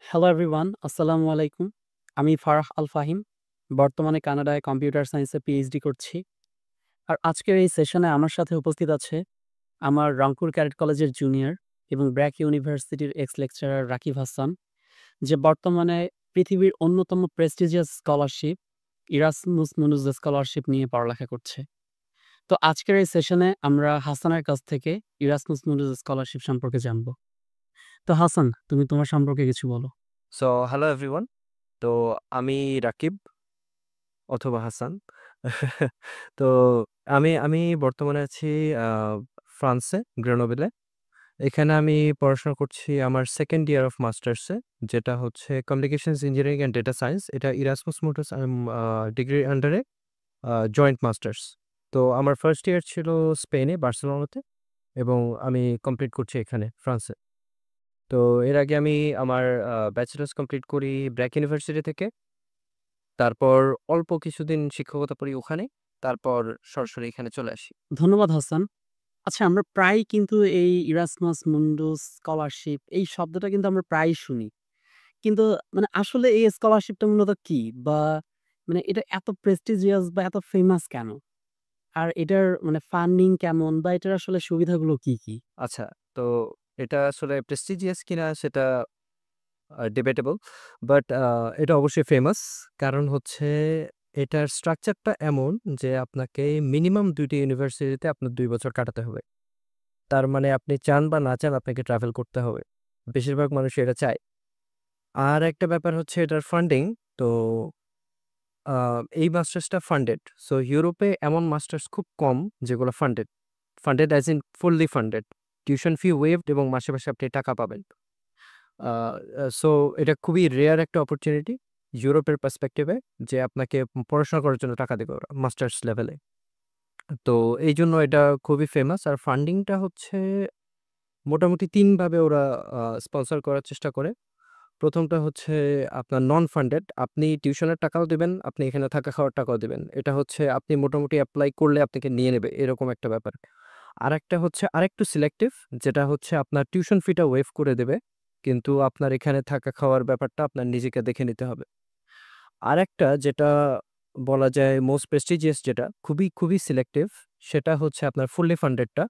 Hello everyone, আসসালামু আলাইকুম। আমি ফারাহ আল ফাহিম। বর্তমানে কানাডায় কম্পিউটার সায়েন্সে পিএইচডি করছি। আর আজকের এই সেশনে আমার সাথে উপস্থিত আছে আমার রংপুর ক্যাডেট কলেজের জুনিয়র এবং ব্র্যাক ইউনিভার্সিটির এক্স লেকচারার রাকিব হাসান, যে বর্তমানে পৃথিবীর অন্যতম প্রেস্টিজিয়াস স্কলারশিপ ইরাসমুস মুনুজ স্কলারশিপ নিয়ে পড়ালেখা করছে। তো আজকের এই সেশনে আমরা হাসানের কাছ থেকে ইরাসমুস মুনুজ স্কলারশিপ সম্পর্কে জানব। তো হাসান, তুমি তোমার সম্পর্কে কিছু বলো। So hello everyone. তো আমি রাকিব অথবা হাসান। তো আমি বর্তমানে আছি ফ্রান্সে, গ্রেনোবেলে। এখানে আমি পড়াশোনা করছি আমার সেকেন্ড ইয়ার অফ মাস্টার্সে, যেটা হচ্ছে communications engineering and data science. এটা ইরাসমাস মোটরস ডিগ্রির আন্ডারে জয়েন্ট মাস্টার্স। তো আমার ফার্স্ট ইয়ার ছিল স্পেনে, বার্সেলোনাতে, এবং আমি কমপ্লিট করছি এখানে ফ্রান্সে। তো এর আগে আমি আমার ব্যাচেলার্স কমপ্লিট করি ব্র্যাক ইউনিভার্সিটি থেকে। তারপর অল্প কিছুদিন শিক্ষকতা করি ওখানে। তারপর সরাসরি এখানে চলে আসি। ধন্যবাদ হাসান। আচ্ছা, আমরা প্রায়ই কিন্তু এই ইরাসমাস মুন্ডাস স্কলারশিপ এই শব্দটা কিন্তু আমরা প্রায়ই শুনি। কিন্তু মানে আসলে এই স্কলারশিপটা মূলত কি? বা মানে এটা এত প্রেস্টিজিয়াস বা এত ফেমাস কেন? আর এটার মানে ফান্ডিং কেমন বা এটার আসলে সুবিধাগুলো কি, কি? আচ্ছা, তো এটা আসলে প্রেস্টিজিয়াস কিনা সেটা ডিবেটেবল। বাট এটা অবশ্যই ফেমাস। কারণ হচ্ছে এটার স্ট্রাকচারটা এমন যে আপনাকে মিনিমাম ২ টি ইউনিভার্সিটিতে আপনার ২ বছর কাটাতে হবে। তার মানে আপনি চান বা না চান আপনাকে ট্রাভেল করতে হবে। বেশিরভাগ মানুষ এটা চায়। আর একটা ব্যাপার হচ্ছে এটার ফান্ডিং। তো আ এই মাস্টার্সটা ফান্ডেড। সো ইউরোপে এমন মাস্টার্স খুব কম যেগুলো funded. Funded as in fully funded. Tuition fee waved এবং মাসে, মাসে আপনি টাকা পাবেন। আ সো এটা খুবই রেয়ার একটা অপরচুনিটি ইউরোপের পার্সপেক্টিভে, যে আপনাকে পড়াশোনা করার জন্য টাকা দেবে ওরা মাস্টার্স লেভেলে। তো এইজন্য এটা খুবই ফেমাস। আর ফান্ডিংটা হচ্ছে মোটামুটি ৩ ভাবে ওরা স্পন্সর করার চেষ্টা করে। ১ম টা হচ্ছে আপনার নন ফান্ডেড। আপনি টিউশনের টাকাও দিবেন, আপনি এখানে থাকা খাওয়ার টাকাও দিবেন। এটা হচ্ছে আপনি মোটামুটি এপ্লাই করলে আপনাকে নিয়ে নেবে, এরকম একটা ব্যাপার। আরেকটা হচ্ছে আরেকটু সিলেক্টিভ, যেটা হচ্ছে আপনার টিউশন ফিটা ওয়েভ করে দেবে। কিন্তু আপনার এখানে থাকা খাওয়ার ব্যাপারটা আপনার নিজেকে দেখে নিতে হবে। আরেকটা যেটা বলা যায় মোস্ট প্রেস্টিজিয়াস, যেটা খুবই, খুবই সিলেক্টিভ, সেটা হচ্ছে আপনার ফুললি ফান্ডেডটা।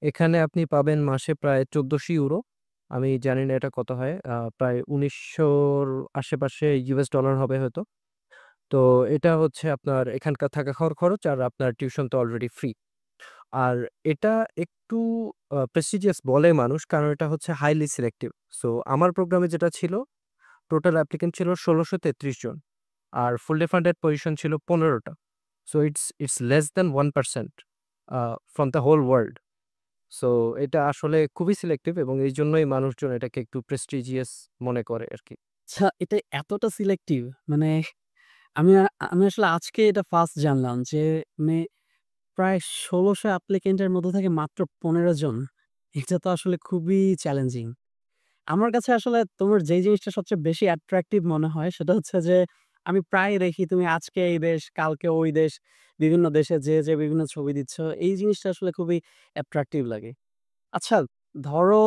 এখানে আপনি পাবেন মাসে প্রায় €১৪০০। আমি জানি না এটা কত হয়। প্রায় ১৯০০ র আশেপাশে ইউএস ডলার হবে হয়তো। তো এটা হচ্ছে আপনার এখানকার থাকা খাওয়ার খরচ, আর আপনার টিউশন তো অলরেডি ফ্রি। আর এটা একটু প্রেস্টিজিয়াস বলে মানুষ, কারণ এটা হচ্ছে হাইলি সিলেক্টিভ। সো আমার প্রোগ্রামে যেটা ছিল, টোটাল অ্যাপ্লিক্যান্ট ছিল ১৬৩৩ জন। আর ফুললি ফান্ডেড পজিশন ছিল ১৫ টা। So it's less than 1% from the whole world. So এটা আসলে খুবই সিলেক্টিভ, এবং এইজন্যই মানুষজন এটাকে একটু প্রেস্টিজিয়াস মনে করে আরকি। আচ্ছা, এটা এতটা সিলেক্টিভ মানে আমি আমি আসলে আজকে এটা ফার্স্ট জানলাম যে মানে প্রায় ১৬০০ অ্যাপ্লিকেন্টের মধ্য থেকে মাত্র ১৫ জন। এটা তো আসলে খুবই চ্যালেঞ্জিং। আমার কাছে আসলে তোমার যেই জিনিসটা সবচেয়ে বেশি অ্যাট্রাকটিভ মনে হয় সেটা হচ্ছে যে, আমি প্রায় দেখি তুমি আজকে এই দেশ, কালকে ওই দেশ, বিভিন্ন দেশে যেয়ে বিভিন্ন ছবি দিচ্ছ। এই জিনিসটা আসলে খুবই অ্যাট্রাকটিভ লাগে। আচ্ছা, ধরো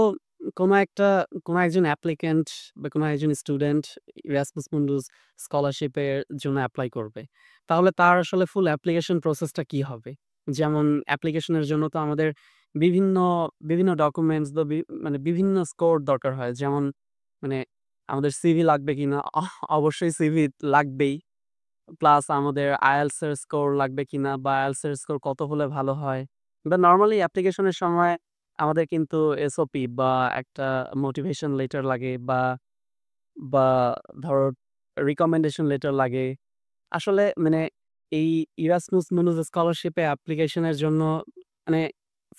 কোনো একটা কোনো একজন অ্যাপ্লিক্যান্ট বা কোনো একজন স্টুডেন্ট Erasmus Mundus স্কলারশিপের জন্য এপ্লাই করবে। তাহলে তার আসলে ফুল অ্যাপ্লিকেশন প্রসেসটা কি হবে? যেমন অ্যাপ্লিকেশনের জন্য তো আমাদের বিভিন্ন, বিভিন্ন ডকুমেন্টস বা মানে বিভিন্ন স্কোর দরকার হয়। যেমন মানে আমাদের সিভি লাগবে কিনা? অবশ্যই সিভি লাগবেই। প্লাস আমাদের IELTS এর স্কোর লাগবে কিনা বা IELTS এর স্কোর কত হলে ভালো হয়? বা নরমালি অ্যাপ্লিকেশনের সময় আমাদের কিন্তু এসওপি বা একটা মোটিভেশন লেটার লাগে বা ধরো রিকমেন্ডেশন লেটার লাগে। আসলে মানে এই Erasmus Mundus স্কলারশিপে অ্যাপ্লিকেশনের জন্য মানে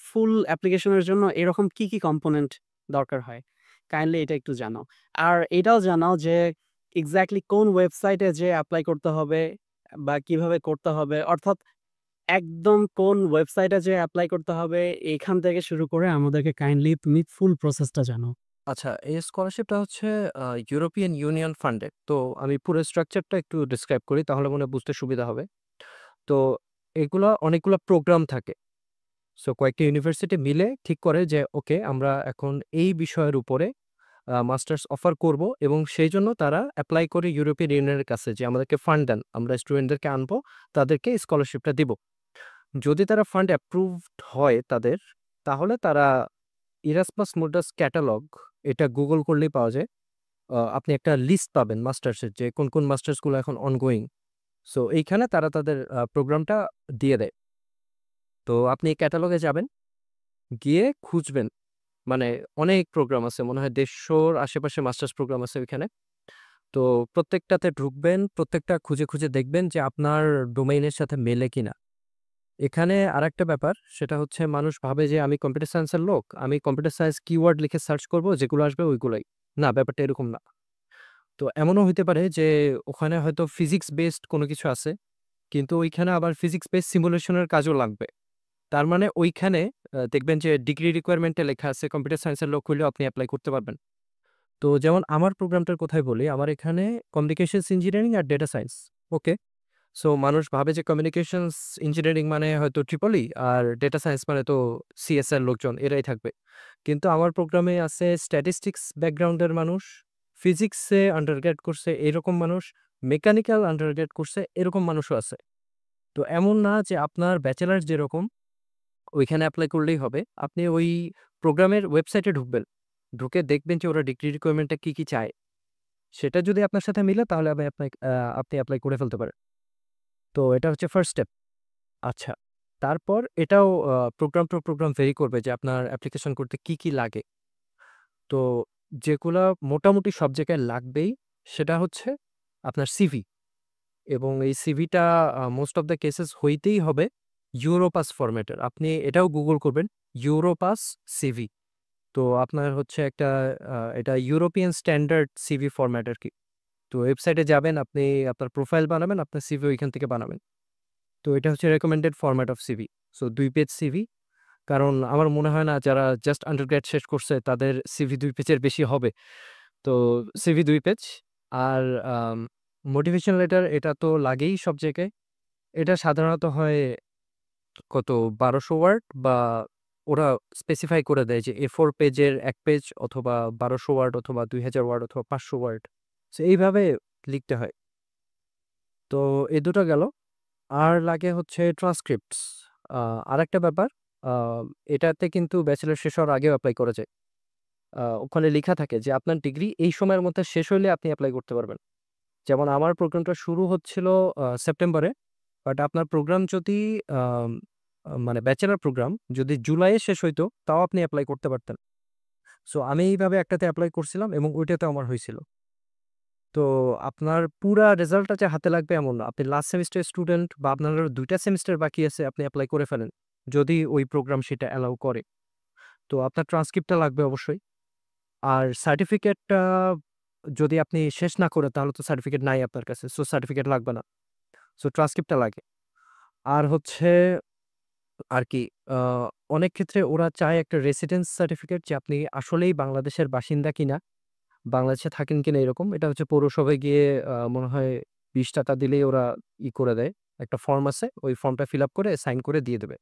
ফুল অ্যাপ্লিকেশনের জন্য এরকম কি, কি কম্পোনেন্ট দরকার হয়? কাইন্ডলি এটা একটু জানাও। আর এটাও জানাও যে এক্সাক্টলি কোন ওয়েবসাইটে যেয়ে এপ্লাই করতে হবে বা কিভাবে করতে হবে? অর্থাৎ একদম কোন ওয়েবসাইটে যেয়ে এপ্লাই করতে হবে এখান থেকে শুরু করে আমাদেরকে কাইন্ডলি তুমি ফুল প্রসেসটা জানাও। আচ্ছা, এই স্কলারশিপটা হচ্ছে ইউরোপিয়ান ইউনিয়ন ফান্ডেড। তো আমি পুরো স্ট্রাকচারটা একটু ডিসক্রাইব করি, তাহলে মনে হয় বুঝতে সুবিধা হবে। তো এগুলা অনেকগুলা প্রোগ্রাম থাকে। সো কয়েকটা ইউনিভার্সিটি মিলে ঠিক করে যে ওকে আমরা এখন এই বিষয়ের উপরে মাস্টার্স অফার করব এবং সেই জন্য তারা অ্যাপ্লাই করে ইউরোপিয়ান ইউনিয়নের কাছে যে আমাদেরকে ফান্ড দেন, আমরা স্টুডেন্টদেরকে আনবো, তাদেরকে স্কলারশিপটা দিব। যদি তারা ফান্ড অ্যাপ্রুভড হয় তাদের, তাহলে তারা ইরাসমাস মুন্ডাস ক্যাটালগ, এটা গুগল করলেই পাওয়া যায়। আপনি একটা লিস্ট পাবেন মাস্টার্সের যে কোন কোন মাস্টার্সগুলো এখন অনগোয়িং। সো এইখানে তারা তাদের প্রোগ্রামটা দিয়ে দেয়। তো আপনি এই ক্যাটালগে যাবেন, গিয়ে খুঁজবেন, মানে অনেক প্রোগ্রাম আছে, মনে হয় ১৫০-র আশেপাশে মাস্টার্স প্রোগ্রাম আছে ওইখানে। তো প্রত্যেকটাতে ঢুকবেন, প্রত্যেকটা খুঁজে খুঁজে দেখবেন যে আপনার ডোমেইনের সাথে মেলে কিনা। এখানে আরেকটা ব্যাপার, সেটা হচ্ছে মানুষ ভাবে যে আমি কম্পিউটার সায়েন্সের লোক, আমি কম্পিউটার সায়েন্স কিওয়ার্ড লিখে সার্চ করব, যেগুলো আসবে ওইগুলাই। না, ব্যাপারটা এরকম না। তো এমনও হইতে পারে যে ওখানে হয়তো ফিজিক্স বেসড কোনো কিছু আছে, কিন্তু ওইখানে আবার ফিজিক্স বেসড সিমুলেশনের কাজও লাগবে। তার মানে ওইখানে দেখবেন যে ডিগ্রি রিকোয়ারমেন্টে লেখা আছে কম্পিউটার সায়েন্সের লোক হইলেও আপনি অ্যাপ্লাই করতে পারবেন। তো যেমন আমার প্রোগ্রামটার কথাই বলি, আমার এখানে কমিউনিকেশনস ইঞ্জিনিয়ারিং আর ডেটা সায়েন্স। ওকে। সো মানুষ ভাবে যে কমিউনিকেশনস ইঞ্জিনিয়ারিং মানে হয়তো ট্রিপলি, আর ডেটা সায়েন্স মানে তো সিএসএর লোকজন এরাই থাকবে। কিন্তু আমার প্রোগ্রামে আছে স্ট্যাটিস্টিক্স ব্যাকগ্রাউন্ডের মানুষ, ফিজিক্সে আন্ডারগ্রেড করছে এরকম মানুষ, মেকানিক্যাল আন্ডারগ্রেড করছে এরকম মানুষও আছে। তো এমন না যে আপনার ব্যাচেলার যেরকম ওইখানে অ্যাপ্লাই করলেই হবে। আপনি ওই প্রোগ্রামের ওয়েবসাইটে ঢুকবেন। ঢুকে দেখবেন যে ওরা ডিগ্রি রিকোয়ারমেন্টটা কি, কি চায়। সেটা যদি আপনার সাথে মিলে তাহলে আপনি এপ্লাই করে ফেলতে পারেন। তো এটা হচ্ছে ফার্স্ট স্টেপ। আচ্ছা। তারপর এটাও প্রোগ্রাম টু প্রোগ্রাম ভেরি করবে যে আপনার অ্যাপ্লিকেশন করতে কি, কি লাগে। তো যেগুলা মোটামুটি সব জায়গায় লাগবেই সেটা হচ্ছে আপনার সিভি, এবং এই সিভিটা মোস্ট অফ দ্য কেসেস হইতেই হবে ইউরোপাস ফরম্যাটের। আপনি এটাও গুগল করবেন, ইউরোপাস সিভি। তো আপনার হচ্ছে একটা এটা ইউরোপিয়ান স্ট্যান্ডার্ড সিভি ফরম্যাট আরকি। তো ওয়েবসাইটে যাবেন, আপনি আপনার প্রোফাইল বানাবেন, আপনার সিভি ওইখান থেকে বানাবেন। তো এটা হচ্ছে recommended format of CV. So ২ page CV. কারণ আমার মনে হয় না যারা জাস্ট আন্ডারগ্রেড শেষ করছে তাদের সিভি ২ পেজের বেশি হবে। তো সিভি ২ পেজ। আর মোটিভেশন লেটার এটা তো লাগেই সব জায়গায়। এটা সাধারণত হয় কত ১২০০ ওয়ার্ড, বা ওরা স্পেসিফাই করে দেয় যে A4 পেজের ১ পেজ, অথবা ১২০০ ওয়ার্ড, অথবা ২০০০ ওয়ার্ড, অথবা ৫০০ ওয়ার্ড। সো এইভাবে লিখতে হয়। তো এই দুটো গেল। আর লাগে হচ্ছে ট্রান্সক্রিপ্টস। আ আরেকটা ব্যাপার, আ এটাতে কিন্তু ব্যাচেলর শেষ হওয়ার আগেও এপ্লাই করা যায়। ওখানে লিখা থাকে যে আপনার ডিগ্রি এই সময়ের মধ্যে শেষ হইলে আপনি এপ্লাই করতে পারবেন। যেমন আমার প্রোগ্রামটা শুরু হচ্ছিল সেপ্টেম্বরে। বাট আপনার প্রোগ্রাম যদি আম মানে ব্যাচেলর প্রোগ্রাম যদি জুলাইয়ে শেষ হইতো, তাও আপনি এপ্লাই করতে পারতেন। সো আমি এইভাবে একটাতে এপ্লাই করছিলাম এবং ওইটাতে আমার হইছিল। তো আপনার পুরা রেজাল্টটা যে হাতে লাগবে এমন না। আপনি লাস্ট সেমিস্টারের স্টুডেন্ট, বা আপনার আরো ২ টা সেমিস্টার বাকি আছে, আপনি এপ্লাই করে ফেলেন। যদি ওই প্রোগ্রাম সেটা অ্যালাউ করে। তো আপনার ট্রান্সক্রিপ্টটা লাগবে অবশ্যই। আর সার্টিফিকেটটা যদি আপনি শেষ না করেন তাহলে তো সার্টিফিকেট নাই আপনার কাছে। সো সার্টিফিকেট লাগবে না। সো ট্রান্সক্রিপ্টটা লাগে। আর হচ্ছে আর কি আ অনেক ক্ষেত্রে ওরা চায় একটা রেসিডেন্স সার্টিফিকেট, যে আপনি আসলেই বাংলাদেশের বাসিন্দা কিনা, বাংলাদেশে থাকেন কিনা এরকম। এটা হচ্ছে পৌরসভায় গিয়ে মনে হয় ৳২০ দিলেই ওরা করে দেয়। একটা ফর্ম আছে। ওই ফর্মটা ফিল আপ করে সাইন করে দিয়ে দেবে।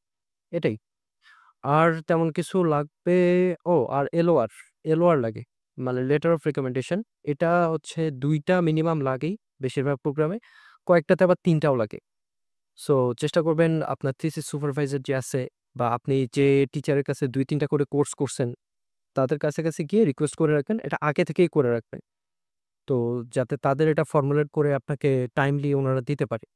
এটাই। আর তেমন কিছু লাগবে। আর এলওআর, এলওআর লাগে। মানে লেটার অফ রিকমেন্ডেশন। এটা হচ্ছে ২ টা মিনিমাম লাগেই বেশিরভাগ প্রোগ্রামে। কয়েকটাতে আবার ৩ টাও লাগে। সো চেষ্টা করবেন আপনার থিসিস সুপারভাইজার যে আছে, বা আপনি যে টিচারের কাছে ২-৩ টা করে কোর্স করছেন, তাদের কাছাকাছি গিয়ে রিকোয়েস্ট করে রাখবেন। এটা আগে থেকেই করে রাখবেন। তো যাতে তাদের এটা ফর্মুলেট করে আপনাকে টাইমলি ওনারা দিতে পারে।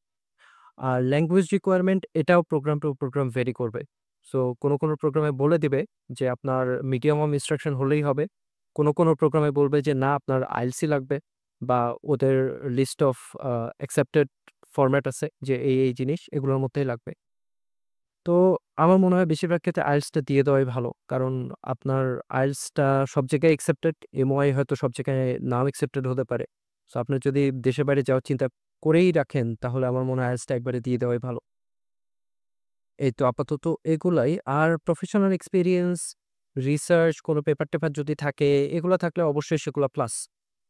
আর ল্যাঙ্গুয়েজ রিকোয়ারমেন্ট এটাও প্রোগ্রাম টু প্রোগ্রাম ভেরি করবে। সো কোনো প্রোগ্রামে বলে দিবে যে আপনার মিডিয়াম অফ ইনস্ট্রাকশন হলেই হবে। কোনো প্রোগ্রামে বলবে যে না আপনার আইএলটিএস লাগবে, বা ওদের লিস্ট অফ অ্যাকসেপ্টেড ফরম্যাট আছে যে এই জিনিস এগুলোর মধ্যেই লাগবে। তো আমার মনে হয় বেশিরভাগ ক্ষেত্রে আইএলটিএসটা দিয়ে দেওয়াই ভালো। কারণ আপনার আইএলটিএসটা সব জায়গায় অ্যাকসেপ্টেড, এমওআই হয়তো সব জায়গায় নাও অ্যাকসেপ্টেড হতে পারে। সো আপনি যদি দেশের বাইরে যাওয়ার চিন্তা করেই রাখেন, তাহলে আমার মনে হয় আইএলটিএসটা একবারে দিয়ে দেওয়াই ভালো। এই তো আপাতত এগুলাই। আর প্রফেশনাল এক্সপেরিয়েন্স, রিসার্চ, কোনো পেপার-টেপার যদি থাকে, এগুলা থাকলে অবশ্যই সেগুলা প্লাস।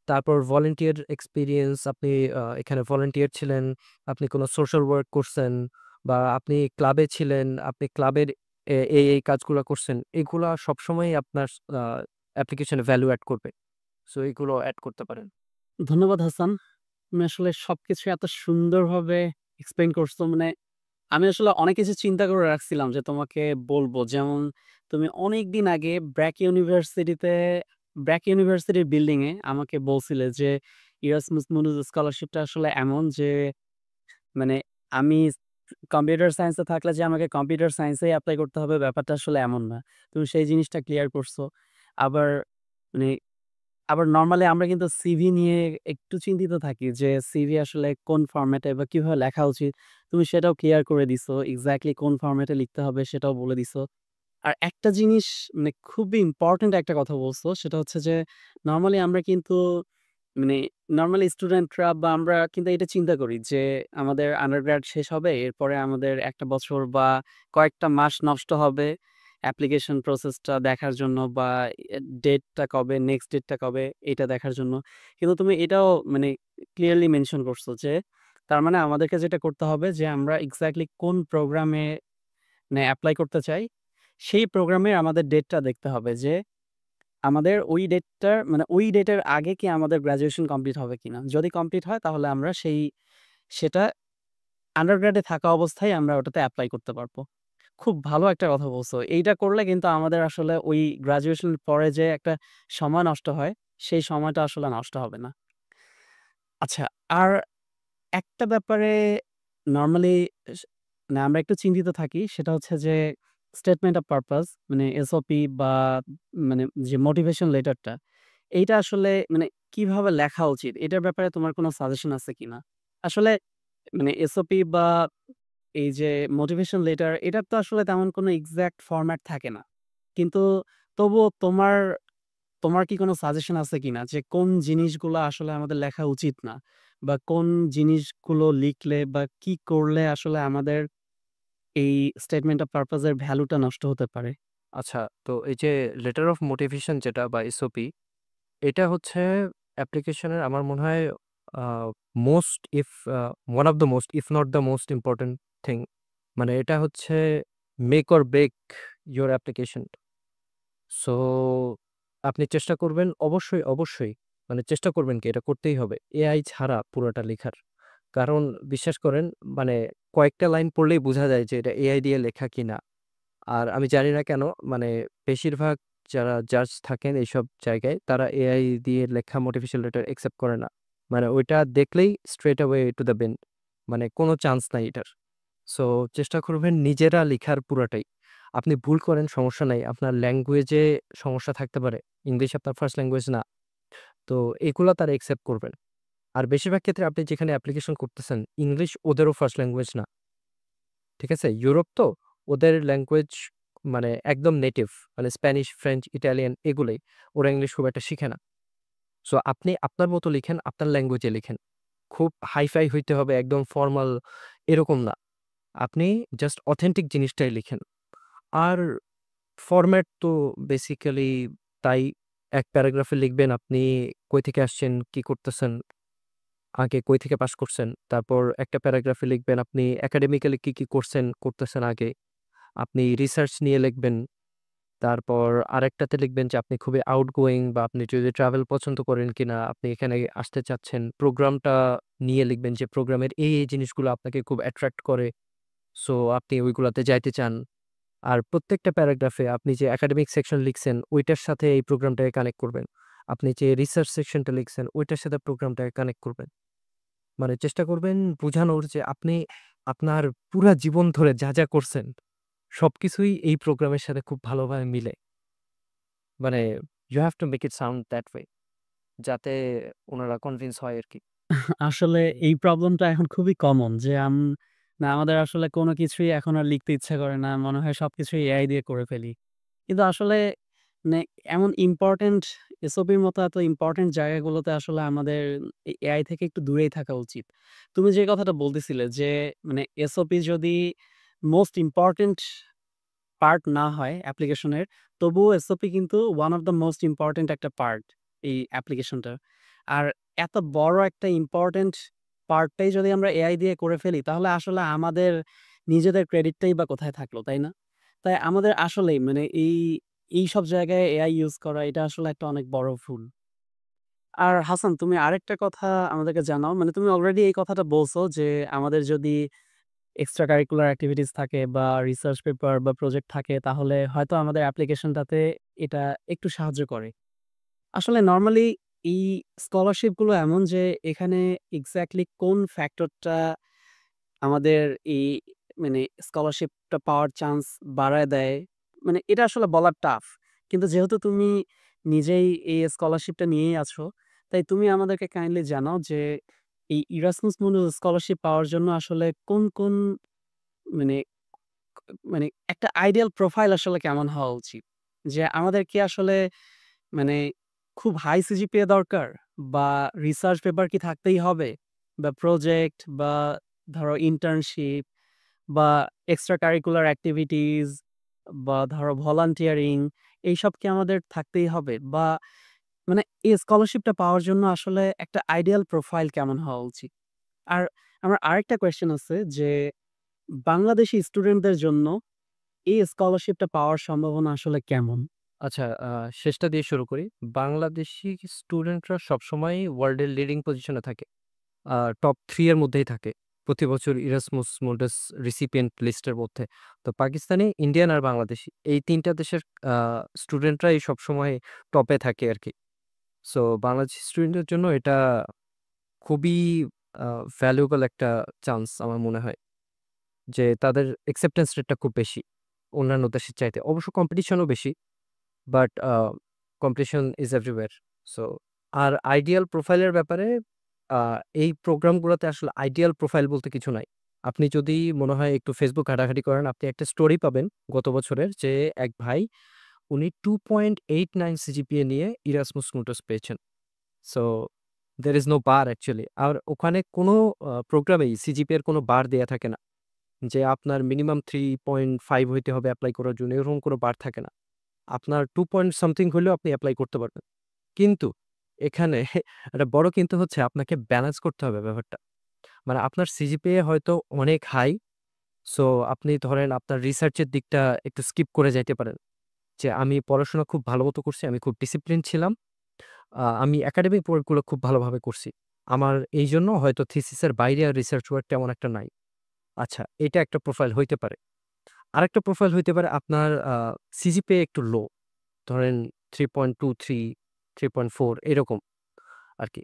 তারপর ভলান্টিয়ার এক্সপেরিয়েন্স, আপনি এখানে ভলান্টিয়ার ছিলেন, আপনি কোনো সোশ্যাল ওয়ার্ক করছেন, বা আপনি ক্লাবে ছিলেন, আপনি ক্লাবের এই কাজগুলা করছেন। এগুলা সবসময়ই আপনার আ অ্যাপ্লিকেশনে ভ্যালু এড করবে। সো এগুলো এড করতে পারেন। ধন্যবাদ হাসান। তুমি আসলে সবকিছু এত সুন্দরভাবে এক্সপ্লেইন করছো। মানে আমি আসলে অনেক কিছু চিন্তা করে রাখছিলাম যে তোমাকে বলবো। যেমন তুমি অনেকদিন আগে ব্র্যাক ইউনিভার্সিটির বিল্ডিং এ আমাকে বলছিলে যে ইরাসমাস মুনুজ স্কলারশিপটা আসলে এমন যে মানে আমি কম্পিউটার সায়েন্সে থাকলে যে আমাকে কম্পিউটার সায়েন্সেই এপ্লাই করতে হবে ব্যাপারটা আসলে এমন না। তুমি সেই জিনিসটা ক্লিয়ার করছো। আবার মানে আবার নরমালি আমরা কিন্তু সিভি নিয়ে একটু চিন্তিত থাকি যে সিভি আসলে কোন ফরম্যাটে বা কিভাবে লেখা উচিত। তুমি সেটাও ক্লিয়ার করে দিছো। এক্সাক্টলি কোন ফরম্যাটে লিখতে হবে সেটাও বলে দিছো। আর একটা জিনিস মানে খুবই ইম্পোর্টেন্ট একটা কথা বলছো সেটা হচ্ছে যে নরমালি আমরা কিন্তু মানে নরমালি স্টুডেন্টরা বা আমরা কিন্তু এটা চিন্তা করি যে আমাদের আন্ডারগ্রেড শেষ হবে। এরপরে আমাদের ১ টা বছর বা কয়েকটা মাস নষ্ট হবে অ্যাপ্লিকেশন প্রসেসটা দেখার জন্য বা ডেটটা কবে, নেক্সট ডেটটা কবে এটা দেখার জন্য। কিন্তু তুমি এটাও মানে ক্লিয়ারলি মেনশন করছো যে তার মানে আমাদেরকে যেটা করতে হবে যে আমরা এক্সাক্টলি কোন প্রোগ্রামে মানে এপ্লাই করতে চাই, সেই প্রোগ্রামের আমাদের ডেটটা দেখতে হবে যে আমাদের ওই ডেটের আগে কি আমাদের গ্র্যাজুয়েশন কমপ্লিট হবে কিনা? যদি কমপ্লিট হয় তাহলে আমরা সেটা আন্ডারগ্রেডে থাকা অবস্থায় আমরা ওটাতে এপ্লাই করতে পারবো। খুব ভালো একটা কথা বলছো। এইটা করলে কিন্তু আমাদের আসলে ওই গ্র্যাজুয়েশনের পরে যে একটা সময় নষ্ট হয়, সেই সময়টা আসলে নষ্ট হবে না। আচ্ছা, আর একটা ব্যাপারে নরমালি এস মানে আমরা একটু চিন্তিত থাকি সেটা হচ্ছে যে স্টেটমেন্ট অফ পারপাস মানে এসওপি বা মানে যে মোটিভেশন লেটারটা এইটা আসলে মানে কিভাবে লেখা উচিত? এটার ব্যাপারে তোমার কোনো সাজেশন আছে কিনা? আসলে মানে এসওপি বা এই যে মোটিভেশন লেটার এটার তো আসলে তেমন কোনো এক্সাক্ট ফরম্যাট থাকে না। কিন্তু তবুও তোমার কি কোনো সাজেশন আছে কিনা যে কোন জিনিসগুলো আসলে আমাদের লেখা উচিত না? বা কোন জিনিসগুলো লিখলে বা কি করলে আসলে আমাদের এই স্টেটমেন্ট অফ পারপাস এর ভ্যালুটা নষ্ট হতে পারে? আচ্ছা, তো এই যে লেটার অফ মোটিভেশন যেটা বা এসওপি, এটা হচ্ছে অ্যাপ্লিকেশনের আমার মনে হয় uh most if one of the most if not the most important thing. মানে এটা হচ্ছে make or break your application. So আপনি চেষ্টা করবেন অবশ্যই মানে চেষ্টা করবেন কি এটা করতেই হবে। এআই ছাড়া পুরোটা লেখার। কারণ বিশ্বাস করেন মানে কয়েকটা লাইন পড়লেই বোঝা যায় যে এটা এআই দিয়ে লেখা কিনা। আর আমি জানি না কেন মানে বেশিরভাগ যারা জাজ থাকেন এইসব জায়গায় তারা এআই দিয়ে লেখা মোটিভেশন লেটার একসেপ্ট করে না। মানে ওইটা দেখলেই straight away to the bend. মানে কোনো চান্স নাই এটার। সো চেষ্টা করবেন নিজেরা লিখার পুরাটাই। আপনি ভুল করেন সমস্যা নাই। আপনার ল্যাঙ্গুয়েজে সমস্যা থাকতে পারে। ইংলিশ আপনার ফার্স্ট ল্যাঙ্গুয়েজ না। তো এগুলা তারা একসেপ্ট করবেন। আর বেশিরভাগ ক্ষেত্রে আপনি যেখানে অ্যাপ্লিকেশন করতেছেন, ইংলিশ ওদেরও ফার্স্ট ল্যাঙ্গুয়েজ না। ঠিক আছে? ইউরোপ তো ওদের ল্যাঙ্গুয়েজ মানে একদম নেটিভ। মানে স্প্যানিশ, ফ্রেঞ্চ, ইটালিয়ান এগুলোই। ওরা ইংলিশ খুব একটা শিখে না। সো আপনি আপনার মতো লিখেন, আপনার ল্যাঙ্গুয়েজে লিখেন। খুব হাই-ফাই হইতে হবে, একদম ফরমাল এরকম না। আপনি জাস্ট অথেন্টিক জিনিসটাই লিখেন। আর ফরম্যাট তো বেসিক্যালি তাই এক প্যারাগ্রাফে লিখবেন আপনি কই থেকে আসছেন, কি করতেছেন, আগে কই থেকে পাস করছেন। তারপর একটা প্যারাগ্রাফে লিখবেন আপনি একাডেমিক্যালি কি করছেন, করতেছেন আগে। আপনি রিসার্চ নিয়ে লিখবেন। তারপর আরেকটাতে লিখবেন যে আপনি খুবই আউটগোয়িং বা আপনি যদি ট্রাভেল পছন্দ করেন কিনা, আপনি এখানে আসতে চাচ্ছেন। প্রোগ্রামটা নিয়ে লিখবেন যে প্রোগ্রামের এই জিনিসগুলো আপনাকে খুব অ্যাট্রাক্ট করে। সো আপনি ওইগুলাতে যাইতে চান। আর প্রত্যেকটা প্যারাগ্রাফে আপনি যে একাডেমিক সেকশন লিখছেন, ওইটার সাথে এই প্রোগ্রামটাকে কানেক্ট করবেন। আপনি যে রিসার্চ সেকশনটা লিখছেন, ওইটার সাথে প্রোগ্রামটাকে কানেক্ট করবেন। মানে চেষ্টা করবেন বুঝানোর যে আপনি আপনার পুরা জীবন ধরে যা করছেন, সবকিছুই এই প্রোগ্রামের সাথে খুব ভালোভাবে মিলে। মানে you have to make it sound that way যাতে উনারা কনভিন্স হয় আরকি। আসলে এই প্রবলেমটা এখন খুবই কমন যে না আমাদের আসলে কোনো কিছুই এখন আর লিখতে ইচ্ছা করে না। মনে হয় সবকিছুই এআই দিয়ে করে ফেলি। কিন্তু আসলে মানে এমন ইম্পোর্টেন্ট এসওপির মতো এত ইম্পোর্টেন্ট জায়গাগুলোতে আসলে আমাদের এআই থেকে একটু দূরেই থাকা উচিত। তুমি যে কথাটা বলতেছিলে যে মানে এসওপি যদি মোস্ট ইম্পোর্টেন্ট পার্ট না হয় অ্যাপ্লিকেশনের, তবুও এসওপি কিন্তু one of the most important একটা পার্ট এই অ্যাপ্লিকেশনটার। আর এত বড় একটা ইম্পোর্টেন্ট পার্টটাই যদি আমরা এআই দিয়ে করে ফেলি, তাহলে আসলে আমাদের নিজেদের ক্রেডিটটাই বা কোথায় থাকলো, তাই না? তাই আমাদের আসলেই মানে এইসব জায়গায় এআই ইউজ করা এটা আসলে একটা অনেক বড় ভুল। আর হাসান, তুমি আরেকটা কথা আমাদেরকে জানাও। মানে তুমি অলরেডি এই কথাটা বলছো যে আমাদের যদি এক্সট্রা কারিকুলার এক্টিভিটিস থাকে বা রিসার্চ পেপার বা প্রজেক্ট থাকে তাহলে হয়তো আমাদের অ্যাপ্লিকেশনটাতে এটা একটু সাহায্য করে। আসলে নরমালি এই স্কলারশিপ গুলো এমন যে এখানে এক্সাক্টলি কোন ফ্যাক্টরটা আমাদের এই মানে স্কলারশিপটা পাওয়ার চান্স বাড়ায় দেয়, মানে এটা আসলে বলা টাফ। কিন্তু যেহেতু তুমি নিজেই এই স্কলারশিপটা নিয়েই আছো, তাই তুমি আমাদেরকে কাইন্ডলি জানাও যে এই ইরাসমাস মundus স্কলারশিপ পাওয়ার জন্য আসলে কোন মানে মানে একটা আইডিয়াল প্রোফাইল আসলে কেমন হওয়া উচিত? যে আমাদের কি আসলে মানে খুব হাই সিজিপিএ দরকার? বা রিসার্চ পেপার কি থাকতেই হবে? বা প্রজেক্ট বা ধরো ইন্টার্নশিপ বা এক্সট্রা কারিকুলার এক্টিভিটিস বা ধরো ভলান্টিয়ারিং এইসব কি আমাদের থাকতেই হবে? বা মানে এই স্কলারশিপটা পাওয়ার জন্য আসলে একটা আইডিয়াল প্রোফাইল কেমন হওয়া উচিত? আর আমার আরেকটা কোয়েশ্চেন আছে যে বাংলাদেশী স্টুডেন্টদের জন্য এই স্কলারশিপটা পাওয়ার সম্ভাবনা আসলে কেমন? আচ্ছা, শেষটা দিয়ে শুরু করি। বাংলাদেশী স্টুডেন্টরা সবসময়ই ওয়ার্ল্ডের লিডিং পজিশনে থাকে। টপ 3 এর মধ্যেই থাকে। প্রতি বছর ইরাসমুস মুন্ডাস রিসিপিয়েন্ট লিস্টের মধ্যে। তো পাকিস্তানি, ইন্ডিয়ান আর বাংলাদেশী এই ৩ টা দেশের আ স্টুডেন্টরাই সবসময় টপে থাকে আরকি। সো বাংলাদেশী স্টুডেন্টদের জন্য এটা খুবই আ ভ্যালুয়েবল একটা চান্স আমার মনে হয়। যে তাদের অ্যাকসেপ্টেন্স রেটটা খুব বেশি অন্যান্য দেশের চাইতে। অবশ্য কম্পিটিশনও বেশি। But competition is everywhere. So আর আইডিয়াল প্রোফাইলের ব্যাপারে আ এই প্রোগ্রামগুলোতে আসলে আইডিয়াল প্রোফাইল বলতে কিছু নাই। আপনি যদি মনে হয় একটু Facebook ঘাটাঘাটি করেন, আপনি একটা স্টোরি পাবেন গত বছরের যে এক ভাই উনি 2.89 সিজিপিএ নিয়ে Erasmus Mundus পেয়েছেন। So there is no bar actually. আর ওখানে কোনো প্রোগ্রামেই সিজিপিএ এর কোনো বার দেয়া থাকে না। যে আপনার মিনিমাম 3.5 হইতে হবে এপ্লাই করার জন্য, এরকম কোনো বার থাকে না। আপনার 2 পয়েন্ট সামথিং হইলেও আপনি এপ্লাই করতে পারবেন। কিন্তু এখানে একটা বড় কিন্তু হচ্ছে আপনাকে ব্যালেন্স করতে হবে ব্যাপারটা। মানে আপনার সিজিপিএ হয়তো অনেক হাই, সো আপনি ধরেন আপনার রিসার্চের দিকটা একটু স্কিপ করে যাইতে পারেন। যে আমি পড়াশোনা খুব ভালো মতো করছি, আমি খুব ডিসিপ্লিন ছিলাম। আমি একাডেমিক ওয়ার্কগুলো খুব ভালোভাবে করছি। আমার এইজন্য হয়তো থিসিসের বাইরে আর রিসার্চ ওয়ার্ক তেমন একটা নাই। আচ্ছা, এটা একটা প্রোফাইল হইতে পারে। আরেকটা প্রোফাইল হইতে পারে আপনার সিজিপিএ একটু লো। ধরেন 3.23, 3.4 এরকম আরকি।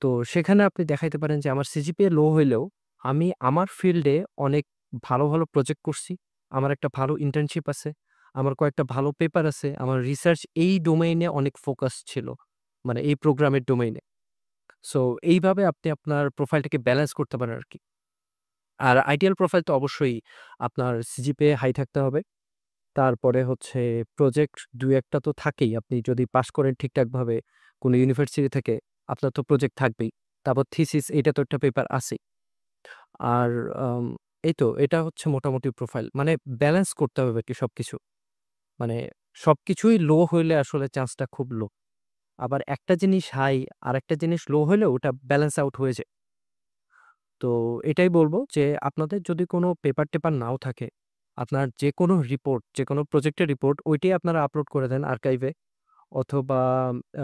তো সেখানে আপনি দেখাইতে পারেন যে আমার সিজিপিএ লো হইলেও আমি আমার ফিল্ডে অনেক ভালো প্রজেক্ট করছি। আমার একটা ভালো ইন্টার্নশিপ আছে। আমার কয়েকটা ভালো পেপার আছে। আমার রিসার্চ এই ডোমেইনে অনেক ফোকাস ছিল। মানে এই প্রোগ্রামের ডোমেইনে। সো এইভাবে আপনি আপনার প্রোফাইলটাকে ব্যালেন্স করতে পারেন আরকি। আর আইডিয়াল প্রোফাইল তো অবশ্যই আপনার সিজিপিএ হাই থাকতে হবে। তারপরে হচ্ছে প্রজেক্ট ২-১ টা তো থাকেই। আপনি যদি পাস করেন ঠিকঠাকভাবে কোনো ইউনিভার্সিটি থেকে, আপনার তো প্রজেক্ট থাকবেই। তারপর থিসিস এইটা তো একটা পেপার আছেই। আর আম এই তো এটা হচ্ছে মোটামুটি প্রোফাইল। মানে ব্যালেন্স করতে হবে আরকি সবকিছু। মানে সবকিছুই লো হইলে আসলে চান্সটা খুব লো। আবার একটা জিনিস হাই, আরেকটা জিনিস লো হইলেও ওটা ব্যালেন্স আউট হয়ে যায়। তো এটাই বলব যে আপনাদের যদি কোনো পেপার-টেপার নাও থাকে, আপনার যেকোনো রিপোর্ট, যেকোনো প্রজেক্টের রিপোর্ট ওইটাই আপনারা আপলোড করে দেন আর্কাইভে অথবা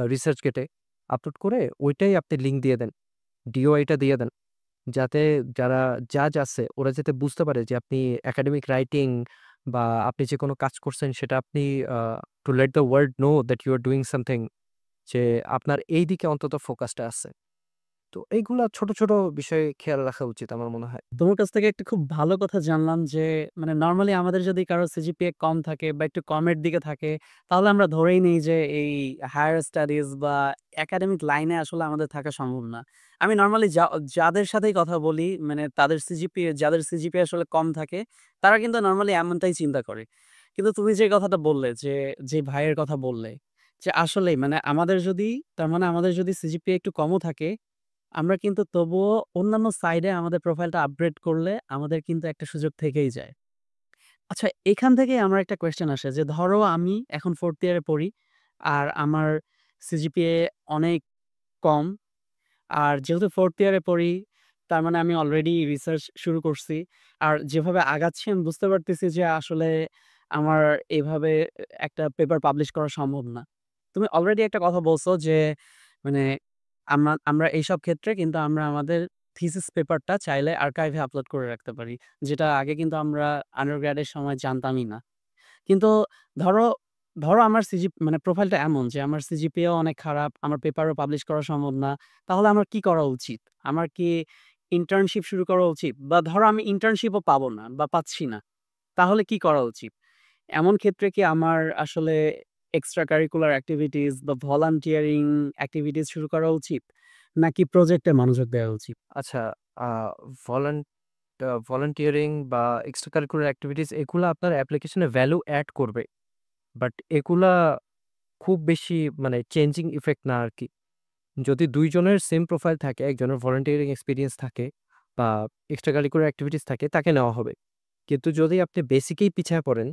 ResearchGate এ আপলোড করে ওইটাই আপনি লিঙ্ক দিয়ে দেন। ডিওআইটা দিয়ে দেন। যাতে যারা জাজ আছে ওরা যাতে বুঝতে পারে যে আপনি একাডেমিক রাইটিং বা আপনি যে কোনো কাজ করছেন সেটা আপনি আ to let the world know that you are doing something যে আপনার এই দিকে অন্তত ফোকাসটা আছে। তো এইগুলা ছোট বিষয়ে খেয়াল রাখা উচিত আমার মনে হয়। তোমার কাছ থেকে একটা খুব ভালো কথা জানলাম যে মানে নরমালি আমাদের যদি কারো সিজিপিএ কম থাকে বা একটু কমের দিকে থাকে তাহলে আমরা ধরেই নেই যে এই হায়ার স্টাডিজ বা একাডেমিক লাইনে আসলে আমাদের থাকা সম্ভব না। আমি নরমালি যাদের সাথেই কথা বলি মানে তাদের সিজিপিএ যাদের সিজিপিএ আসলে কম থাকে তারা কিন্তু নরমালি এমনটাই চিন্তা করে। কিন্তু তুমি যে কথাটা বললে যে ভাইয়ের কথা বললে যে আসলেই মানে আমাদের যদি তার মানে আমাদের যদি সিজিপিএ একটু কমও থাকে আমরা কিন্তু তবুও অন্যান্য সাইডে আমাদের প্রোফাইলটা আপগ্রেড করলে আমাদের কিন্তু একটা সুযোগ থেকেই যায়। আচ্ছা, এখান থেকেই আমার একটা কোয়েশ্চেন আসে যে ধরো আমি এখন 4th ইয়ারে পড়ি। আর আমার সিজিপিএ অনেক কম। আর যেহেতু 4th ইয়ারে পড়ি তার মানে আমি অলরেডি রিসার্চ শুরু করছি। আর যেভাবে আগাচ্ছি আমি বুঝতে পারতেছি যে আসলে আমার এভাবে একটা পেপার পাবলিশ করা সম্ভব না। তুমি অলরেডি একটা কথা বলছো যে মানে আমরা এইসব ক্ষেত্রে কিন্তু আমরা আমাদের থিসিস পেপারটা চাইলে আর্কাইভে আপলোড করে রাখতে পারি। যেটা আগে কিন্তু আমরা আন্ডারগ্রেড এর সময় জানতামই না। কিন্তু ধরো, ধরো আমার মানে প্রোফাইলটা এমন যে আমার সিজিপিএও অনেক খারাপ, আমার পেপারও পাবলিশ করা সম্ভব না। তাহলে আমার কি করা উচিত? আমার কি ইন্টার্নশিপ শুরু করা উচিত? বা ধরো আমি ইন্টার্নশিপও পাবো না বা পাচ্ছি না। তাহলে কি করা উচিত? এমন ক্ষেত্রে কি আমার আসলে এক্সট্রা কারিকুলার এক্টিভিটিস বা ভলান্টিয়ারিং এক্টিভিটিস শুরু করা উচিত? নাকি প্রজেক্টে মনোযোগ দেওয়া উচিত? আচ্ছা, আ ভলান ভলান্টিয়ারিং বা এক্সট্রা কারিকুলার এক্টিভিটিস এগুলা আপনার অ্যাপ্লিকেশনে ভ্যালু এড করবে। বাট এগুলা খুব বেশি মানে চেঞ্জিং ইফেক্ট না আরকি। যদি ২ জনের সেম প্রোফাইল থাকে, একজনের ভলান্টিয়ারিং এক্সপেরিয়েন্স থাকে বা এক্সট্রা কারিকুলার এক্টিভিটিস থাকে, তাকে নেওয়া হবে। কিন্তু যদি আপনি বেসিকেই পিছায়া পড়েন,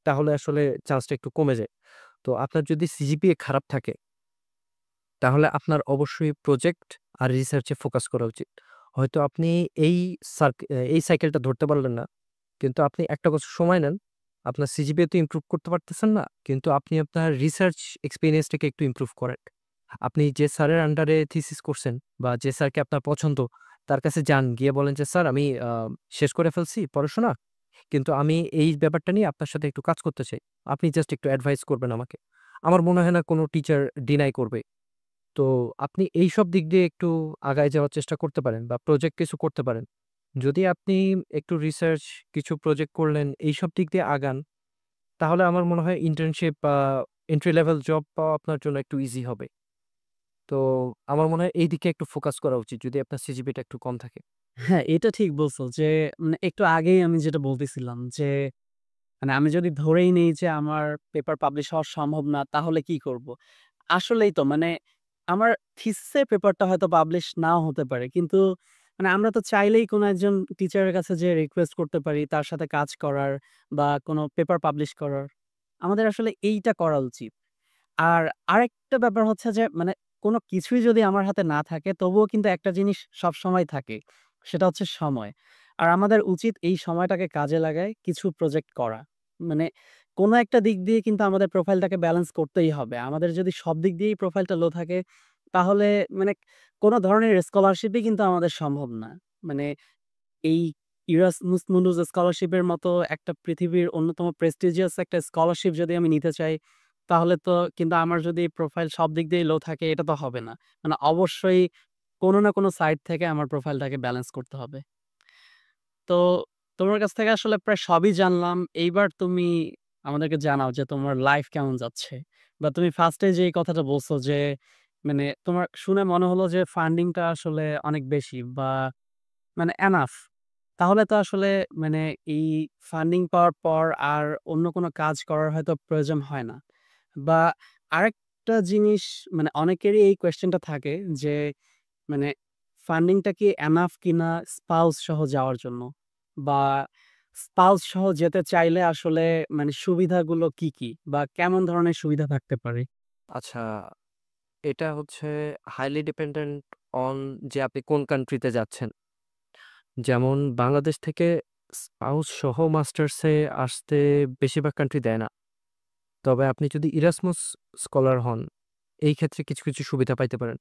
তাহলে আসলে চান্সটা একটু কমে যায়। তো আপনার যদি সিজিপিএ খারাপ থাকে, তাহলে আপনার অবশ্যই প্রজেক্ট আর রিসার্চে ফোকাস করা উচিত। হয়তো আপনি এই এই সাইকেলটা ধরতে পারলেন না। কিন্তু আপনি একটা বছর সময় নেন। আপনার সিজিপিএ তো ইমপ্রুভ করতে পারতেছেন না। কিন্তু আপনি আপনার রিসার্চ এক্সপেরিয়েন্সটাকে একটু ইমপ্রুভ করেন। আপনি যে স্যারের আন্ডারে থিসিস করছেন বা যে স্যারকে আপনার পছন্দ, তার কাছে যান, গিয়ে বলেন যে, "স্যার আমি শেষ করে ফেলছি পড়াশোনা। কিন্তু আমি এই ব্যাপারটা নিয়ে আপনার সাথে একটু কাজ করতে চাই। আপনি জাস্ট একটু অ্যাডভাইস করবেন আমাকে।" আমার মনে হয় না কোনো টিচার ডিনাই করবে। তো আপনি এইসব দিক দিয়ে একটু আগায় যাওয়ার চেষ্টা করতে পারেন বা প্রজেক্ট কিছু করতে পারেন। যদি আপনি একটু রিসার্চ, কিছু প্রজেক্ট করলেন, এইসব দিক দিয়ে আগান, তাহলে আমার মনে হয় ইন্টার্নশিপ বা এন্ট্রি লেভেল জব পাওয়া আপনার জন্য একটু ইজি হবে। তো আমার মনে হয় এই দিকে একটু ফোকাস করা উচিত যদি আপনার সিজিপিএটা একটু কম থাকে। হ্যাঁ, এটা ঠিক বলছো যে মানে একটু আগেই আমি যেটা বলতেছিলাম যে মানে আমি যদি ধরেই নেই যে আমার পেপার পাবলিশ হওয়া সম্ভব না, তাহলে কি করব? আসলেই তো মানে আমার থিসিসের পেপারটা হয়তো পাবলিশ নাও হতে পারে। কিন্তু মানে আমরা তো চাইলেই কোনো একজন টিচারের কাছে যেয়ে রিকোয়েস্ট করতে পারি তার সাথে কাজ করার বা কোনো পেপার পাবলিশ করার। আমাদের আসলে এইটা করা উচিত। আর আরেকটা ব্যাপার হচ্ছে যে মানে কোনো কিছুই যদি আমার হাতে না থাকে তবুও কিন্তু একটা জিনিস সবসময় থাকে। সেটা হচ্ছে সময়। আর আমাদের উচিত এই সময়টাকে কাজে লাগায় কিছু প্রজেক্ট করা। মানে কোনো একটা দিক দিয়ে কিন্তু আমাদের প্রোফাইলটাকে ব্যালেন্স করতেই হবে। আমাদের যদি সব দিক দিয়েই প্রোফাইলটা লো থাকে তাহলে মানে কোনো ধরনের স্কলারশিপই কিন্তু আমাদের সম্ভব না। মানে এই ইরাসমাস মুন্ডাস স্কলারশিপের মতো একটা পৃথিবীর অন্যতম প্রেস্টিজিয়াস একটা স্কলারশিপ যদি আমি নিতে চাই, তাহলে তো কিন্তু আমার যদি প্রোফাইল সব দিক দিয়েই লো থাকে এটা তো হবে না। মানে অবশ্যই কোনো না কোনো সাইড থেকে আমার প্রোফাইলটাকে ব্যালেন্স করতে হবে। তো তোমার কাছ থেকে আসলে প্রায় সবই জানলাম। এইবার তুমি আমাদেরকে জানাও যে তোমার লাইফ কেমন যাচ্ছে? বা তুমি ফার্স্ট এ যেই কথাটা বলছো যে মানে তোমার শুনে মনে হলো যে ফান্ডিংটা আসলে অনেক বেশি বা মানে এনাফ। তাহলে তো আসলে মানে এই ফান্ডিং পাওয়ার পর আর অন্য কোনো কাজ করার হয়তো প্রয়োজন হয় না। বা আরেকটা জিনিস মানে অনেকেরই এই কোয়েশ্চেনটা থাকে যে মানে ফান্ডিংটা কি এনাফ কিনা স্পাউস সহ যাওয়ার জন্য? বা স্পাউস সহ যেতে চাইলে আসলে মানে সুবিধাগুলো কি, কি? বা কেমন ধরনের সুবিধা থাকতে পারে? আচ্ছা, এটা হচ্ছে হাইলি ডিপেন্ডেন্ট অন যে আপনি কোন কান্ট্রিতে যাচ্ছেন। যেমন বাংলাদেশ থেকে স্পাউস সহ মাস্টার্সে আসতে বেশিরভাগ কান্ট্রি দেয় না। তবে আপনি যদি ইরাসমাস স্কলার হন, এই ক্ষেত্রে কিছু, কিছু সুবিধা পাইতে পারেন।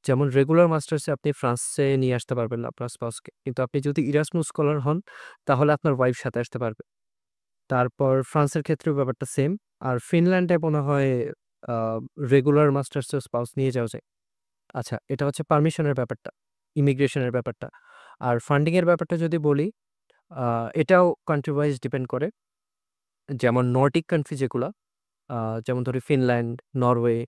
যেমন রেগুলার মাস্টার্সে আপনি ফ্রান্সে নিয়ে আসতে পারবেন না আপনার স্পাউসকে। কিন্তু আপনি যদি ইরাসমাস স্কলার হন, তাহলে আপনার ওয়াইফ সাথে আসতে পারবে। তারপর ফ্রান্সের ক্ষেত্রেও ব্যাপারটা সেম। আর ফিনল্যান্ডে মনে হয় আ রেগুলার মাস্টার্সের স্পাউস নিয়ে যাওয়া যায়। আচ্ছা, এটা হচ্ছে পারমিশনের ব্যাপারটা, ইমিগ্রেশনের ব্যাপারটা। আর ফান্ডিং এর ব্যাপারটা যদি বলি, আ এটাও কান্ট্রি ওয়াইজ ডিপেন্ড করে। যেমন নর্ডিক কান্ট্রি যেগুলা, আ যেমন ধরি ফিনল্যান্ড, নরওয়ে,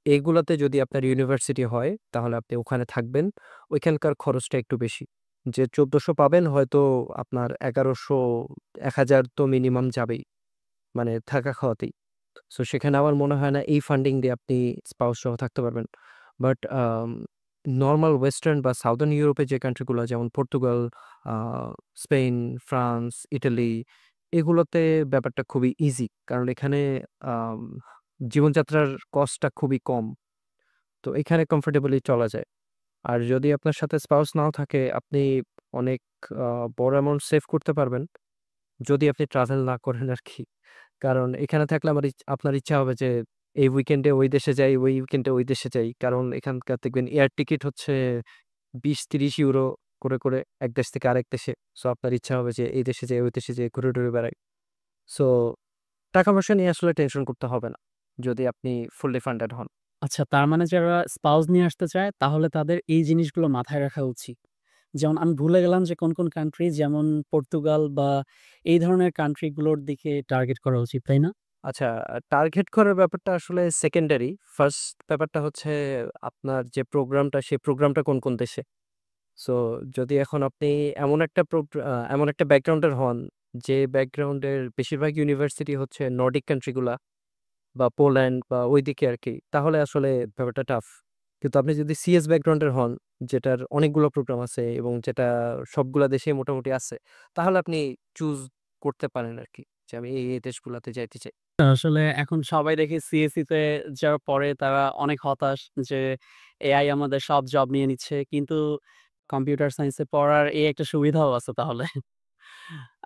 এগুলাতে যদি আপনার ইউনিভার্সিটি হয়, তাহলে আপনি ওখানে থাকবেন। ওইখানকার খরচটা একটু বেশি। যে ১৪০০ পাবেন হয়তো আপনার ১১০০, ১,০০০ তো মিনিমাম যাবেই। মানে থাকা খাওয়াতেই। সো সেখানে আমার মনে হয় না এই ফান্ডিং দিয়ে আপনি স্পাউস সহ থাকতে পারবেন। বাট নরমাল ওয়েস্টার্ন বা সাউদার্ন ইউরোপের যে কান্ট্রিগুলো যেমন পর্তুগাল, আ স্পেন, ফ্রান্স, ইটালি, এগুলোতে ব্যাপারটা খুবই ইজি। কারণ এখানে আম জীবনযাত্রার কস্টটা খুবই কম। তো এখানে কমফোর্টেবলি চলা যায়। আর যদি আপনার সাথে স্পাউস নাও থাকে, আপনি অনেক আ বড় অ্যামাউন্ট সেভ করতে পারবেন। যদি আপনি ট্রাভেল না করেন আরকি। কারণ এখানে থাকলে আপনার ইচ্ছা হবে যে এই উইকেন্ডে ওই দেশে যাই, ওই উইকেন্ডে ওই দেশে যাই। কারণ এখানকার দেখবেন এয়ার টিকিট হচ্ছে 20-30 ইউরো করে এক দেশ থেকে আরেক দেশে। সো আপনার ইচ্ছা হবে যে এই দেশে যাই, ওই দেশে যেয়ে ঘুরে টুরে বেড়াই। সো টাকা-পয়সা নিয়ে আসলে টেনশন করতে হবে না, যদি আপনি ফুললি ফান্ডেড হন। আচ্ছা, তার মানে যারা স্পাউস নিয়ে আসতে চায় তাহলে তাদের এই জিনিসগুলো মাথায় রাখা উচিত। যেমন আমি ভুলে গেলাম যে কোন কান্ট্রি, যেমন পর্তুগাল বা এই ধরনের কান্ট্রি গুলোর দিকে টার্গেট করা উচিত, তাই না? আচ্ছা, টার্গেট করার ব্যাপারটা আসলে সেকেন্ডারি। ফার্স্ট ব্যাপারটা হচ্ছে আপনার যে প্রোগ্রামটা, সেই প্রোগ্রামটা কোন দেশে। সো যদি এখন আপনি এমন একটা ব্যাকগ্রাউন্ডের হন, যে ব্যাকগ্রাউন্ডের বেশিরভাগ ইউনিভার্সিটি হচ্ছে নর্ডিক কান্ট্রিগুলা বা পোল্যান্ড বা ওইদিকে আরকি, তাহলে আসলে ব্যাপারটা টাফ। কিন্তু আপনি যদি সিএস ব্যাকগ্রাউন্ডের হন, যেটার অনেকগুলো প্রোগ্রাম আছে এবং যেটা সবগুলা দেশেই মোটামুটি আছে, তাহলে আপনি চুজ করতে পারেন আরকি যে আমি এই দেশগুলাতে যাইতে চাই। আসলে এখন সবাই দেখি সিএসই তে যারা পড়ে তারা অনেক হতাশ যে এআই আমাদের সব জব নিয়ে নিচ্ছে। কিন্তু কম্পিউটার সায়েন্সে পড়ার এই একটা সুবিধাও আছে তাহলে।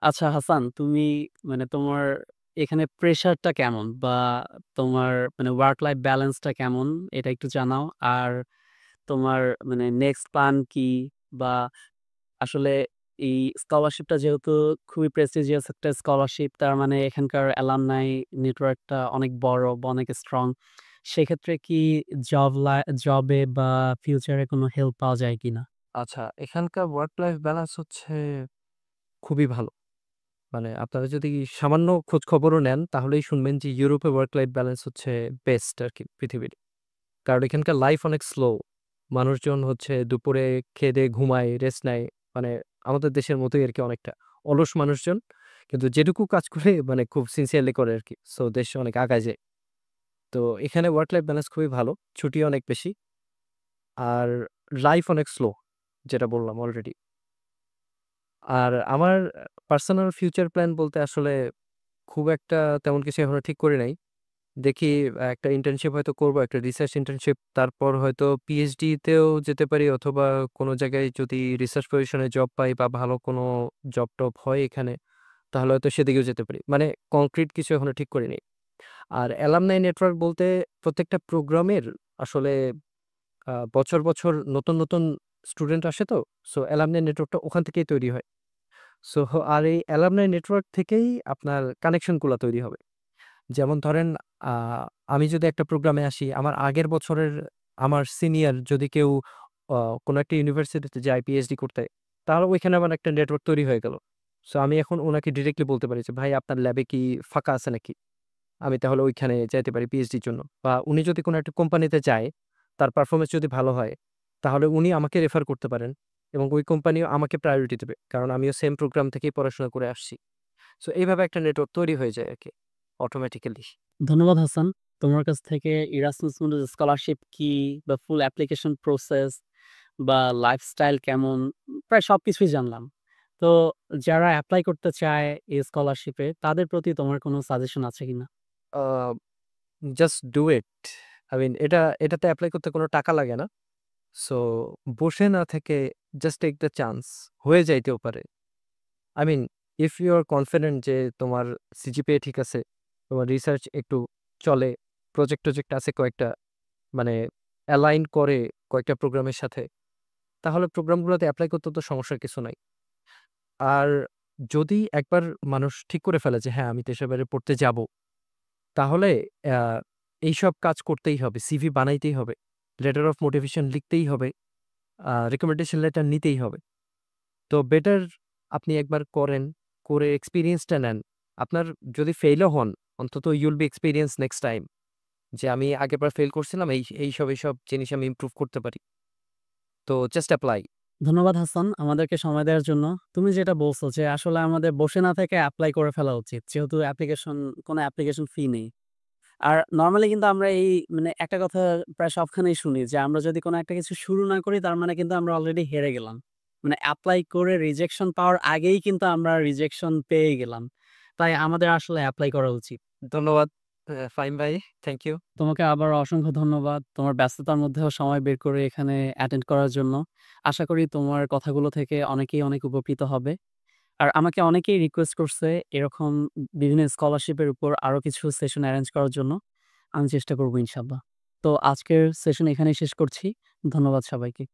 আচ্ছা হাসান, তুমি মানে তোমার এখানে প্রেশারটা কেমন? বা তোমার মানে ওয়ার্ক লাইফ ব্যালেন্সটা কেমন? এটা একটু জানাও। আর তোমার মানে নেক্সট প্ল্যান কি? বা আসলে এই স্কলারশিপটা যেহেতু খুবই প্রেস্টিজিয়াস একটা স্কলারশিপ, তার মানে এখানকার অ্যালামনাই নেটওয়ার্কটা অনেক বড় বা অনেক স্ট্রং। সেক্ষেত্রে কি জবে বা ফিউচারে কোনো হেল্প পাওয়া যায় কিনা? আচ্ছা, এখানকার ওয়ার্ক লাইফ ব্যালেন্স হচ্ছে খুবই ভালো। মানে আপনারা যদি সামান্য খোঁজ খবরও নেন, তাহলেই শুনবেন যে ইউরোপে ওয়ার্ক লাইফ ব্যালেন্স হচ্ছে বেস্ট আরকি পৃথিবীর। কারণ এখানকার লাইফ অনেক স্লো। মানুষজন হচ্ছে দুপুরে খেয়ে-দেয়ে ঘুমায়, রেস্ট নেয়। মানে আমাদের দেশের মতোই আরকি অনেকটা। অলস মানুষজন। কিন্তু যেটুকু কাজ করে মানে খুব সিনসিয়ারলি করে আরকি। সো দেশ অনেক আগায় যায়। তো এখানে ওয়ার্ক লাইফ ব্যালেন্স খুবই ভালো। ছুটি অনেক বেশি। আর লাইফ অনেক স্লো, যেটা বললাম অলরেডি। আর আমার পার্সোনাল ফিউচার প্ল্যান বলতে আসলে খুব একটা তেমন কিছু এখনো ঠিক করি নাই। দেখি, একটা ইন্টার্নশিপ হয়তো করব, একটা রিসার্চ ইন্টার্নশিপ। তারপর হয়তো পিএইচডি তেও যেতে পারি, অথবা কোনো জায়গায় যদি রিসার্চ পজিশনে জব পাই বা ভালো কোনো জব-টব হয় এখানে, তাহলে হয়তো সেদিকেও যেতে পারি। মানে কংক্রিট কিছু এখনো ঠিক করিনি। আর অ্যালামনাই নেটওয়ার্ক বলতে প্রত্যেকটা প্রোগ্রামের আসলে বছর নতুন স্টুডেন্ট আসে তো। সো অ্যালামনাই নেটওয়ার্কটা ওখান থেকেই তৈরি হয়। সো আর এই অ্যালামনাই নেটওয়ার্ক থেকেই আপনার কানেকশন গুলা তৈরি হবে। যেমন ধরেন, আ আমি যদি একটা প্রোগ্রামে আসি, আমার আগের বছরের আমার সিনিয়র যদি কেউ অ কোনো একটা ইউনিভার্সিটিতে যায় পিএইচডি করতে, তাহলে ওইখানে আমার একটা নেটওয়ার্ক তৈরি হয়ে গেল। সো আমি এখন উনাকে ডিরেক্টলি বলতে পারি যে, "ভাই, আপনার ল্যাবে কি ফাঁকা আছে নাকি? আমি তাহলে ওইখানে যাইতে পারি পিএইচডির জন্য।" বা উনি যদি কোনো একটা কোম্পানিতে যায়, তার পারফরম্যান্স যদি ভালো হয়, তাহলে উনি আমাকে রেফার করতে পারেন এবং ওই কোম্পানিও আমাকে প্রায়োরিটি দেবে। কারণ আমিও সেম প্রোগ্রাম থেকেই পড়াশোনা করে আসছি। সো এইভাবে একটা নেটওয়ার্ক তৈরি হয়ে যায় আরকি অটোমেটিক্যালি। ধন্যবাদ হাসান। তোমার কাছ থেকে ইরাসমাস মুন্ডাস স্কলারশিপ কি বা ফুল অ্যাপ্লিকেশন প্রসেস বা লাইফস্টাইল কেমন, প্রায় সবকিছুই জানলাম। তো যারা এপ্লাই করতে চায় এই স্কলারশিপে তাদের প্রতি তোমার কোনো সাজেশন আছে কিনা? Uh just do it. I mean এটাতে এপ্লাই করতে কোনো টাকা লাগে না। সো বসে না থেকে জাস্ট টেক দ্য চান্স। হয়ে যাইতেও পারে। I mean, if you are confident যে তোমার সিজিপিএ ঠিক আছে, তোমার রিসার্চ একটু চলে, প্রজেক্ট-টজেক্ট আছে কয়েকটা, মানে অ্যালাইন করে কয়েকটা প্রোগ্রামের সাথে, তাহলে প্রোগ্রামগুলোতে এপ্লাই করতে তো সমস্যার কিছু নাই। আর যদি একবার মানুষ ঠিক করে ফেলে যে হ্যাঁ, আমি দেশের বাইরে পড়তে যাবো, তাহলে অ্যা এইসব কাজ করতেই হবে। সিভি বানাইতেই হবে। লেটার অফ মোটিভেশন লিখতেই হবে। রিকমেন্ডেশন লেটার নিতেই হবে। তো বেটার আপনি একবার করেন, করে এক্সপেরিয়েন্সটা নেন। আপনার যদি ফেইলও হন, অন্তত you will be experience next time. যে আমি আগেরবার ফেইল করছিলাম, এইসব জিনিস আমি ইমপ্রুভ করতে পারি। তো জাস্ট এপ্লাই। ধন্যবাদ হাসান আমাদেরকে সময় দেওয়ার জন্য। তুমি যেটা বলছো যে আসলে আমাদের বসে না থেকে এপ্লাই করে ফেলা উচিত। যেহেতু কোনো অ্যাপ্লিকেশন ফি নেই। আর নরমালি কিন্তু আমরা এই মানে একটা কথা প্রায় সবখানেই শুনি যে আমরা যদি কোনো একটা কিছু শুরু না করি তার মানে কিন্তু আমরা অলরেডি হেরে গেলাম। মানে এপ্লাই করে রিজেকশন পাওয়ার আগেই কিন্তু আমরা রিজেকশন পেয়ে গেলাম। তাই আমাদের আসলে এপ্লাই করা উচিত। ধন্যবাদ ফাহিম ভাই। Thank you. তোমাকে আবার অসংখ্য ধন্যবাদ। তোমার ব্যস্ততার মধ্যেও সময় বের করে এখানে অ্যাটেন্ড করার জন্য। আশা করি তোমার কথাগুলো থেকে অনেকেই অনেক উপকৃত হবে। আর আমাকে অনেকেই রিকোয়েস্ট করছে এরকম বিভিন্ন স্কলারশিপের উপর আরো কিছু সেশন এরেঞ্জ করার জন্য। আমি চেষ্টা করব ইনশাআল্লাহ। তো আজকের সেশন এখানেই শেষ করছি। ধন্যবাদ সবাইকে।